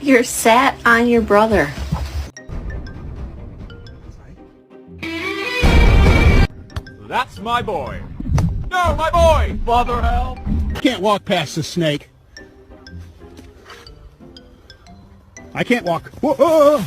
You're sat on your brother. That's my boy. No, my boy! Father, help! Can't walk past the snake. I can't walk. Whoa, whoa.